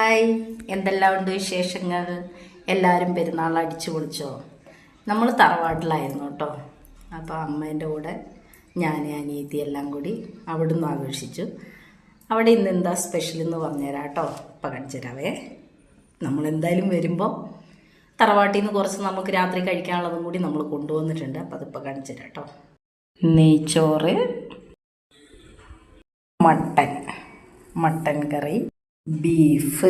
Hi, എന്തെല്ലാം ഉണ്ട് വിശേഷങ്ങൾ? എല്ലാവരും പെരുന്നാൾ അടിച്ചു പൊളിച്ചോ? നമ്മൾ തറവാട്ടിലായിരുന്നു കേട്ടോ. അപ്പോൾ അമ്മേൻ്റെ കൂടെ ഞാൻ അനിയത്തി എല്ലാം കൂടി അവിടെ നിന്ന് ആഘോഷിച്ചു. അവിടെ ഇന്ന് എന്താ സ്പെഷ്യൽ എന്ന് പറഞ്ഞുതരാം കേട്ടോ. ഇപ്പം കാണിച്ചു തരാവേ. നമ്മളെന്തായാലും വരുമ്പോൾ തറവാട്ടിൽ നിന്ന് കുറച്ച് നമുക്ക് രാത്രി കഴിക്കാനുള്ളതും കൂടി നമ്മൾ കൊണ്ടുവന്നിട്ടുണ്ട്. അപ്പോൾ അതിപ്പോൾ കാണിച്ചു തരാം കേട്ടോ. നെയ്ച്ചോറ്, മട്ടൻ കറി, ബീഫ്.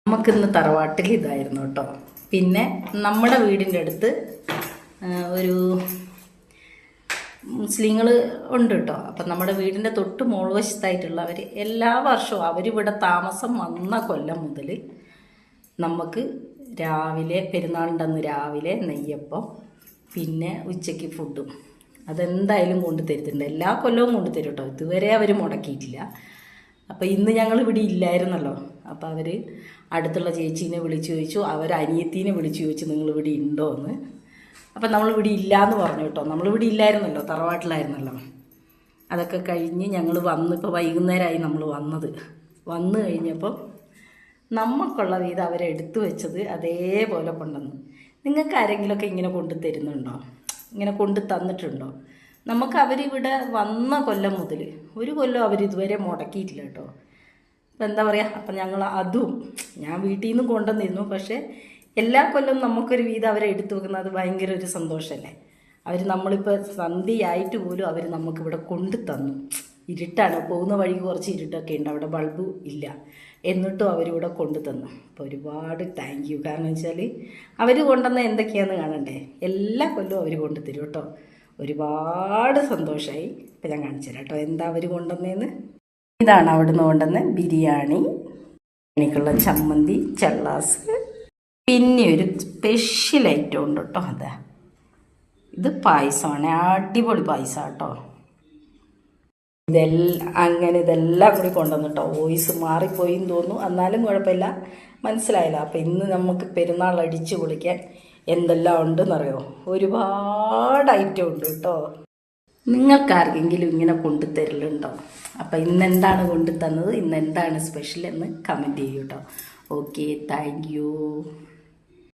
നമുക്കിന്ന് തറവാട്ടിൽ ഇതായിരുന്നു കേട്ടോ. പിന്നെ നമ്മുടെ വീടിൻ്റെ അടുത്ത് ഒരു മുസ്ലിങ്ങൾ ഉണ്ട് കേട്ടോ. അപ്പം നമ്മുടെ വീടിൻ്റെ തൊട്ട് മോൾവശത്തായിട്ടുള്ളവർ എല്ലാ വർഷവും അവരിവിടെ താമസം വന്ന കൊല്ലം മുതൽ നമുക്ക് രാവിലെ പെരുന്നാളിൻ്റെ അന്ന് രാവിലെ നെയ്യപ്പം, പിന്നെ ഉച്ചയ്ക്ക് ഫുഡും അതെന്തായാലും കൊണ്ടു തരുന്നുണ്ട്. എല്ലാ കൊല്ലവും കൊണ്ടു തരും കേട്ടോ. ഇതുവരെ അവർ മുടക്കിയിട്ടില്ല. അപ്പോൾ ഇന്ന് ഞങ്ങൾ ഇവിടെ ഇല്ലായിരുന്നല്ലോ. അപ്പോൾ അവർ അടുത്തുള്ള ചേച്ചീനെ വിളിച്ചു ചോദിച്ചു, അവർ അനിയത്തീനെ വിളിച്ചു ചോദിച്ചു നിങ്ങളിവിടെ ഉണ്ടോ എന്ന്. അപ്പം നമ്മളിവിടെ ഇല്ലയെന്ന് പറഞ്ഞു കേട്ടോ. നമ്മളിവിടെ ഇല്ലായിരുന്നല്ലോ, തറവാട്ടിലായിരുന്നല്ലോ. അതൊക്കെ കഴിഞ്ഞ് ഞങ്ങൾ വന്ന് ഇപ്പോൾ വൈകുന്നേരമായി നമ്മൾ വന്നു കഴിഞ്ഞപ്പോൾ നമുക്കുള്ള വീതം അവരെടുത്തു വെച്ചത് അതേപോലെ കൊണ്ടുവന്നു. നിങ്ങൾക്ക് ആരെങ്കിലുമൊക്കെ ഇങ്ങനെ കൊണ്ടു തരുന്നുണ്ടോ? ഇങ്ങനെ കൊണ്ടു തന്നിട്ടുണ്ടോ? നമുക്ക് അവരിവിടെ വന്ന കൊല്ലം മുതൽ ഒരു കൊല്ലം അവരിതുവരെ മുടക്കിയിട്ടില്ല കേട്ടോ. അപ്പം എന്താ പറയുക, അപ്പം ഞങ്ങൾ അതും ഞാൻ വീട്ടിൽ നിന്ന് കൊണ്ടുവന്നിരുന്നു. പക്ഷേ എല്ലാ കൊല്ലം നമുക്കൊരു വീതം അവരെ എടുത്തു വെക്കുന്നത് അത് ഭയങ്കര ഒരു സന്തോഷമല്ലേ. അവർ നമ്മളിപ്പോൾ സന്ധ്യയായിട്ട് പോലും അവർ നമുക്കിവിടെ കൊണ്ടു തന്നു. ഇരുട്ടാണ്, പോകുന്ന വഴിക്ക് കുറച്ച് ഇരുട്ടൊക്കെ ഉണ്ട്, അവിടെ ബൾബ് ഇല്ല, എന്നിട്ടും അവരിവിടെ കൊണ്ടു തന്നു. അപ്പോൾ ഒരുപാട് താങ്ക് യു. കാരണം വെച്ചാൽ അവർ കൊണ്ടുവന്ന എന്തൊക്കെയാണെന്ന് കാണണ്ടേ. എല്ലാ കൊല്ലവും അവർ കൊണ്ടു തരും കേട്ടോ. ഒരുപാട് സന്തോഷമായി. ഇപ്പം ഞാൻ കാണിച്ചു തരാം കേട്ടോ എന്താ അവർ കൊണ്ടുവന്നതെന്ന്. ഇതാണ് അവിടുന്ന് കൊണ്ടുവന്ന ബിരിയാണി, എനിക്കുള്ള ചമ്മന്തി, ചള്ളാസ്, പിന്നെ ഒരു സ്പെഷ്യൽ ഐറ്റം ഉണ്ട് കേട്ടോ. അതാ ഇത് പായസമാണ്, അടിപൊളി പായസം കേട്ടോ. ഇതെല്ലാം കൂടി കൊണ്ടുവന്നിട്ടോ. വോയിസ് മാറിപ്പോയിന്ന് തോന്നുന്നു, എന്നാലും കുഴപ്പമില്ല, മനസ്സിലായല്ലോ. അപ്പം ഇന്ന് നമുക്ക് പെരുന്നാൾ അടിച്ചു പൊളിക്കാൻ എന്തെല്ലാം ഉണ്ടെന്നറിയോ? ഒരുപാട് ഐറ്റം ഉണ്ട് കേട്ടോ. നിങ്ങൾക്കാർക്കെങ്കിലും ഇങ്ങനെ കൊണ്ടുതരലുണ്ടോ? അപ്പം ഇന്നെന്താണ് കൊണ്ടു തന്നത്, ഇന്നെന്താണ് സ്പെഷ്യൽ എന്ന് കമൻറ്റ് ചെയ്യൂ കേട്ടോ. Okay, thank you.